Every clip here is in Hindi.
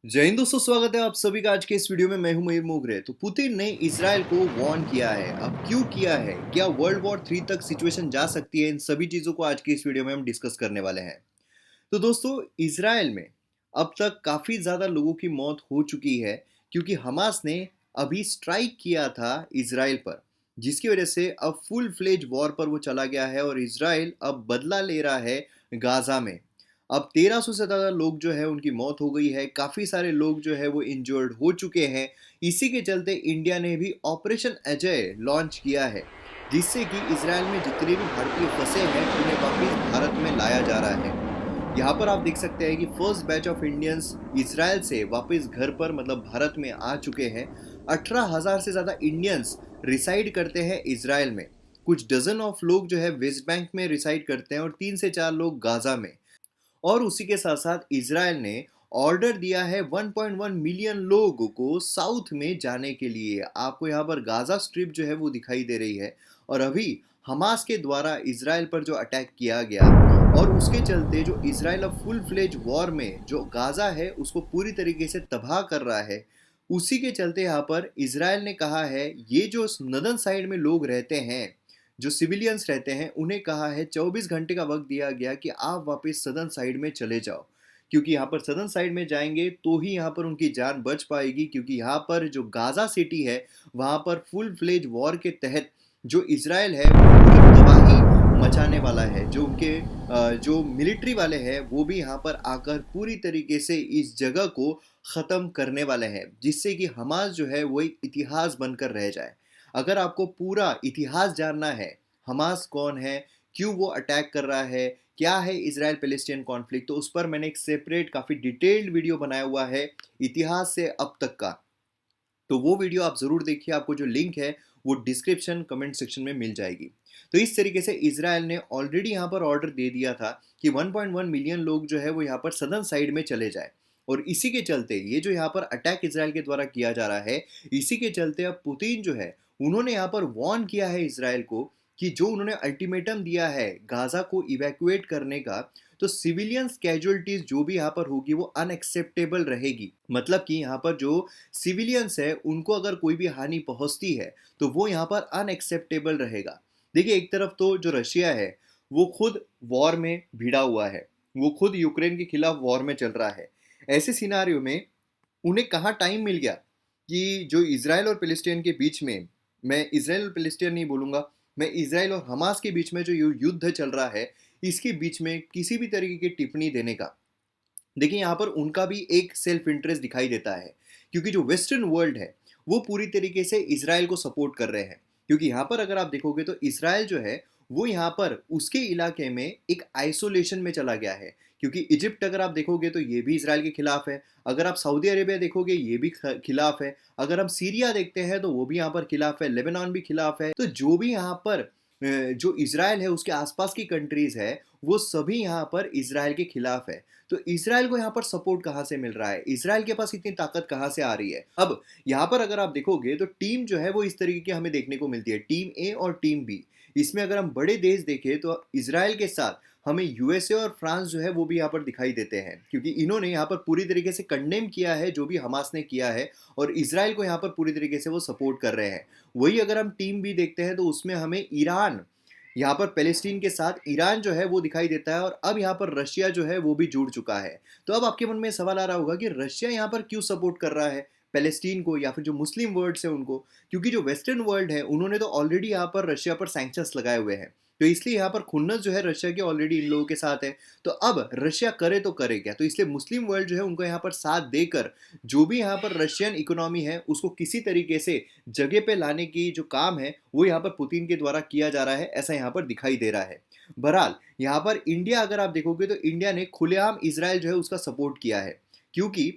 जय हिंद दोस्तों, स्वागत है आप सभी का आज के इस वीडियो में। मैं हूं मयूर मोगरे। तो पुतिन ने इजराइल को वार्न किया है। अब क्यों किया है, क्या वर्ल्ड वॉर 3 तक सिचुएशन जा सकती है, इन सभी चीजों को आज की इस वीडियो में हम डिस्कस करने वाले हैं। तो दोस्तों, इजराइल में अब तक काफी ज्यादा लोगों की मौत हो चुकी है क्योंकि हमास ने अभी स्ट्राइक किया था इजराइल पर, जिसकी वजह से अब फुल फ्लेज वॉर पर वो चला गया है और इजराइल अब बदला ले रहा है गाजा में। अब 1300 से ज़्यादा लोग जो है उनकी मौत हो गई है, काफ़ी सारे लोग जो है वो इंजर्ड हो चुके हैं। इसी के चलते इंडिया ने भी ऑपरेशन अजय लॉन्च किया है, जिससे कि इसराइल में जितने भी भारतीय फंसे हैं उन्हें वापस भारत में लाया जा रहा है। यहाँ पर आप देख सकते हैं कि first batch of Indians Israel से वापस घर पर मतलब भारत में आ चुके हैं। 18,000 से ज़्यादा इंडियंस रिसाइड करते हैं इसराइल में। कुछ डजन ऑफ लोग जो है वेस्ट बैंक में रिसाइड करते हैं और 3 से 4 लोग गाजा में। और उसी के साथ साथ इसराइल ने ऑर्डर दिया है 1.1 मिलियन लोगों को साउथ में जाने के लिए। आपको यहाँ पर गाजा स्ट्रिप जो है वो दिखाई दे रही है। और अभी हमास के द्वारा इसराइल पर जो अटैक किया गया और उसके चलते जो इसराइल अब फुल फ्लेज वॉर में जो गाजा है उसको पूरी तरीके से तबाह कर रहा है, उसी के चलते यहाँ पर इसराइल ने कहा है ये जो नदन साइड में लोग रहते हैं, जो सिविलियंस रहते हैं, उन्हें कहा है 24 घंटे का वक्त दिया गया कि आप वापस सदर्न साइड में चले जाओ, क्योंकि यहाँ पर सदर्न साइड में जाएंगे तो ही यहाँ पर उनकी जान बच पाएगी। क्योंकि यहाँ पर जो गाजा सिटी है वहाँ पर फुल फ्लेज वॉर के तहत जो इसराइल है वो तबाही मचाने वाला है। जो उनके जो मिलिट्री वाले हैं वो भी यहाँ पर आकर पूरी तरीके से इस जगह को ख़त्म करने वाले हैं, जिससे कि हमास जो है वो एक इतिहास बनकर रह जाए। अगर आपको पूरा इतिहास जानना है, हमास कौन है, क्यों वो अटैक कर रहा है, क्या है इसराइल पैलेस्टाइन कॉन्फ्लिक्ट, तो उस पर मैंने एक सेपरेट काफ़ी डिटेल्ड वीडियो बनाया हुआ है इतिहास से अब तक का। तो वो वीडियो आप ज़रूर देखिए, आपको जो लिंक है वो डिस्क्रिप्शन कमेंट सेक्शन में मिल जाएगी। तो इस तरीके से इसराइल ने ऑलरेडी यहाँ पर ऑर्डर दे दिया था कि 1.1 मिलियन लोग जो है वो यहाँ पर सदर्न साइड में चले जाए। और इसी के चलते ये जो यहाँ पर अटैक इसराइल के द्वारा किया जा रहा है, इसी के चलते अब पुतिन जो है उन्होंने यहाँ पर वॉर्न किया है इसराइल को कि जो उन्होंने अल्टीमेटम दिया है गाजा को इवैक्यूएट करने का, तो सिविलियंस कैजुअलिटीज जो भी यहाँ पर होगी वो अनएक्सेप्टेबल रहेगी। मतलब कि यहाँ पर जो सिविलियंस है उनको अगर कोई भी हानि पहुंचती है तो वो यहाँ पर अनएक्सेप्टेबल रहेगा। देखिए, एक तरफ तो जो रशिया है वो खुद वॉर में भिड़ा हुआ है, वो खुद यूक्रेन के खिलाफ वॉर में चल रहा है। ऐसे सिनारियो में उन्हें कहाँ टाइम मिल गया कि जो इसराइल और फिलिस्तीन के बीच में, मैं इसराइल और फिलिस्तीन नहीं बोलूँगा, मैं इसराइल और हमास के बीच में जो युद्ध चल रहा है इसके बीच में किसी भी तरीके की टिप्पणी देने का। देखिए, यहाँ पर उनका भी एक सेल्फ इंटरेस्ट दिखाई देता है, क्योंकि जो वेस्टर्न वर्ल्ड है वो पूरी तरीके से इसराइल को सपोर्ट कर रहे हैं। क्योंकि यहाँ पर अगर आप देखोगे तो इसराइल जो है वो यहाँ पर उसके इलाके में एक आइसोलेशन में चला गया है। क्योंकि इजिप्ट अगर आप देखोगे तो ये भी इसराइल के खिलाफ है, अगर आप सऊदी अरेबिया देखोगे ये भी खिलाफ है, अगर हम सीरिया देखते हैं तो वो भी यहाँ पर खिलाफ है, लेबनान भी खिलाफ है। तो जो भी यहाँ पर जो इसराइल है उसके आसपास की कंट्रीज है वो सभी यहाँ पर इसराइल के खिलाफ है। तो इसराइल को यहाँ पर सपोर्ट कहाँ से मिल रहा है, इसराइल के पास इतनी ताकत कहाँ से आ रही है। अब यहाँ पर अगर आप देखोगे तो टीम जो है वो इस तरीके की हमें देखने को मिलती है, टीम ए और टीम बी। इसमें अगर हम बड़े देश देखें तो इसराइल के साथ हमें यूएसए और फ्रांस जो है वो भी यहाँ पर दिखाई देते हैं, क्योंकि इन्होंने यहाँ पर पूरी तरीके से कंडेम किया है जो भी हमास ने किया है और इसराइल को यहाँ पर पूरी तरीके से वो सपोर्ट कर रहे हैं। वही अगर हम टीम बी देखते हैं तो उसमें हमें ईरान, यहाँ पर पैलेस्टीन के साथ ईरान जो है वो दिखाई देता है और अब यहाँ पर रशिया जो है वो भी जुड़ चुका है। तो अब आपके मन में सवाल आ रहा होगा कि रशिया यहाँ पर क्यों सपोर्ट कर रहा है पैलेस्टीन को या फिर जो मुस्लिम वर्ल्ड है उनको, क्योंकि जो वेस्टर्न वर्ल्ड है उन्होंने तो ऑलरेडी यहाँ पर रशिया पर सैंक्शंस लगाए हुए हैं। तो इसलिए यहाँ पर खुन्नस जो है रशिया की ऑलरेडी इन लोगों के साथ है। तो अब रशिया करे तो करे क्या, तो इसलिए मुस्लिम वर्ल्ड जो है उनको यहाँ पर साथ देकर जो भी यहाँ पर रशियन इकोनॉमी है उसको किसी तरीके से जगह पे लाने की जो काम है वो यहाँ पर पुतिन के द्वारा किया जा रहा है, ऐसा यहाँ पर दिखाई दे रहा है। बहरहाल यहाँ पर इंडिया अगर आप देखोगे तो इंडिया ने खुलेआम इसराइल जो है उसका सपोर्ट किया है, क्योंकि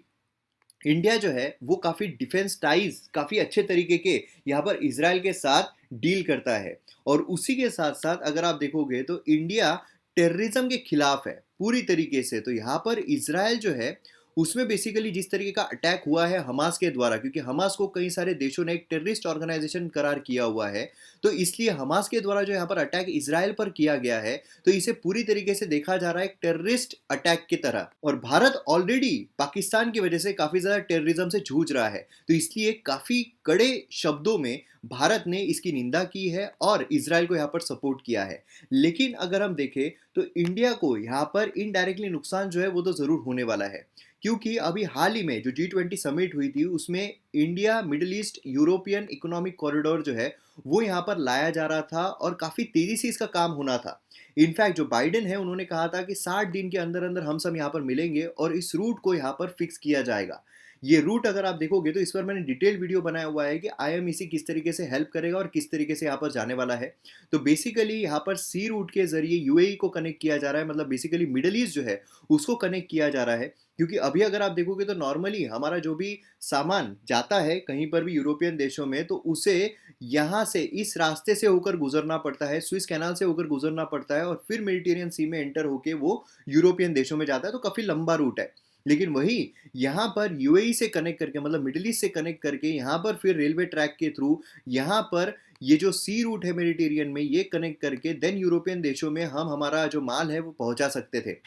इंडिया जो है वो काफ़ी डिफेंस टाइज काफ़ी अच्छे तरीके के यहाँ पर इसराइल के साथ डील करता है। और उसी के साथ साथ अगर आप देखोगे तो इंडिया टेररिज्म के खिलाफ है पूरी तरीके से। तो यहाँ पर इसराइल जो है उसमें बेसिकली जिस तरीके का अटैक हुआ है हमास के द्वारा, क्योंकि हमास को कई सारे देशों ने एक टेररिस्ट ऑर्गेनाइजेशन करार किया हुआ है, तो इसलिए हमास के द्वारा जो यहाँ पर अटैक इसराइल पर किया गया है, तो इसे पूरी तरीके से देखा जा रहा है एक टेररिस्ट अटैक की तरह। और भारत ऑलरेडी पाकिस्तान की वजह से काफी ज्यादा टेररिज्म से जूझ रहा है, तो इसलिए काफी कड़े शब्दों में भारत ने इसकी निंदा की है और इसराइल को यहाँ पर सपोर्ट किया है। लेकिन अगर हम देखें तो इंडिया को यहाँ पर इनडायरेक्टली नुकसान जो है वो तो जरूर होने वाला है, क्योंकि अभी हाल ही में जो G20 समिट हुई थी उसमें India middle east European economic corridor जो है वो यहाँ पर लाया जा रहा था और काफी तेजी से इसका काम होना था। इनफैक्ट जो बाइडेन है उन्होंने कहा था कि 60 दिन के अंदर अंदर हम सब यहाँ पर मिलेंगे और इस रूट को यहाँ पर फिक्स किया जाएगा। ये रूट अगर आप देखोगे तो इस पर मैंने डिटेल वीडियो बनाया हुआ है कि IMEC किस तरीके से हेल्प करेगा और किस तरीके से यहाँ पर जाने वाला है। तो बेसिकली यहाँ पर सी रूट के जरिए UAE को कनेक्ट किया जा रहा है, मतलब बेसिकली मिडल ईस्ट जो है उसको कनेक्ट किया जा रहा है। क्योंकि अभी अगर आप देखोगे तो नॉर्मली हमारा जो भी सामान जाता है कहीं पर भी यूरोपियन देशों में, तो उसे यहाँ से इस रास्ते से होकर गुजरना पड़ता है, स्विस कैनाल से होकर गुजरना पड़ता है और फिर मेडिटेरियन सी में एंटर होके वो यूरोपियन देशों में जाता है। तो काफी लंबा रूट है। लेकिन वही यहाँ पर UAE से कनेक्ट करके, मतलब मिडिल ईस्ट से कनेक्ट करके यहाँ पर फिर रेलवे ट्रैक के थ्रू यहाँ पर ये जो सी रूट है मेडिटेरियन में ये कनेक्ट करके देन यूरोपियन देशों में हम हमारा जो माल है वो पहुंचा सकते थे।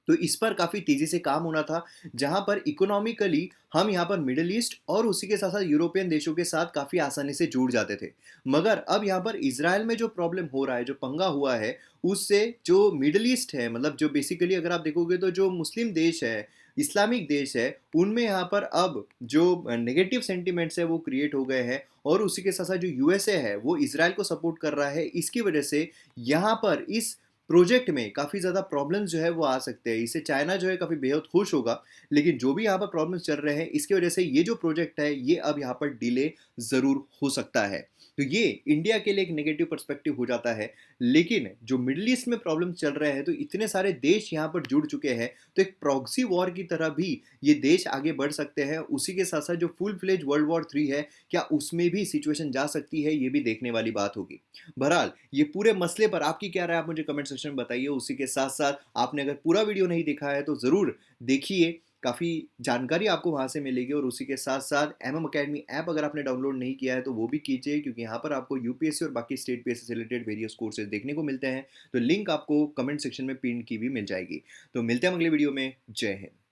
तो इस पर काफ़ी तेज़ी से काम होना था, जहाँ पर इकोनॉमिकली हम यहाँ पर मिडल ईस्ट और उसी के साथ साथ यूरोपियन देशों के साथ काफ़ी आसानी से जुड़ जाते थे। मगर अब यहाँ पर इज़राइल में जो प्रॉब्लम हो रहा है, जो पंगा हुआ है, उससे जो मिडल ईस्ट है, मतलब जो बेसिकली अगर आप देखोगे तो जो मुस्लिम देश है, इस्लामिक देश है, उनमें यहाँ पर अब जो नेगेटिव सेंटिमेंट्स है वो क्रिएट हो गए हैं और उसी के साथ साथ जो USA है वो इज़राइल को सपोर्ट कर रहा है। इसकी वजह से यहाँ पर इस प्रोजेक्ट में काफ़ी ज़्यादा प्रॉब्लम्स जो है वो आ सकते हैं। इससे चाइना जो है काफ़ी बेहद खुश होगा, लेकिन जो भी यहाँ पर प्रॉब्लम्स चल रहे हैं इसकी वजह से ये जो प्रोजेक्ट है ये अब यहाँ पर डिले ज़रूर हो सकता है। तो ये इंडिया के लिए एक नेगेटिव पर्सपेक्टिव हो जाता है। लेकिन जो मिडल ईस्ट में प्रॉब्लम चल रहे हैं तो इतने सारे देश यहाँ पर जुड़ चुके हैं, तो एक प्रॉक्सी वॉर की तरह भी ये देश आगे बढ़ सकते हैं। उसी के साथ साथ जो फुल फ्लेज वर्ल्ड वॉर 3 है, क्या उसमें भी सिचुएशन जा सकती है, ये भी देखने वाली बात होगी। बहरहाल ये पूरे मसले पर आपकी क्या राय, आप मुझे कमेंट सेक्शन में बताइए। उसी के साथ साथ आपने अगर पूरा वीडियो नहीं देखा है तो ज़रूर देखिए, काफ़ी जानकारी आपको वहाँ से मिलेगी। और उसी के साथ साथ MM Academy ऐप अगर आपने डाउनलोड नहीं किया है तो वो भी कीजिए, क्योंकि यहाँ पर आपको UPSC और बाकी स्टेट PSC से रिलेटेड वेरियस कोर्सेज देखने को मिलते हैं। तो लिंक आपको कमेंट सेक्शन में पिन की भी मिल जाएगी। तो मिलते हैं अगले वीडियो में। जय हिंद।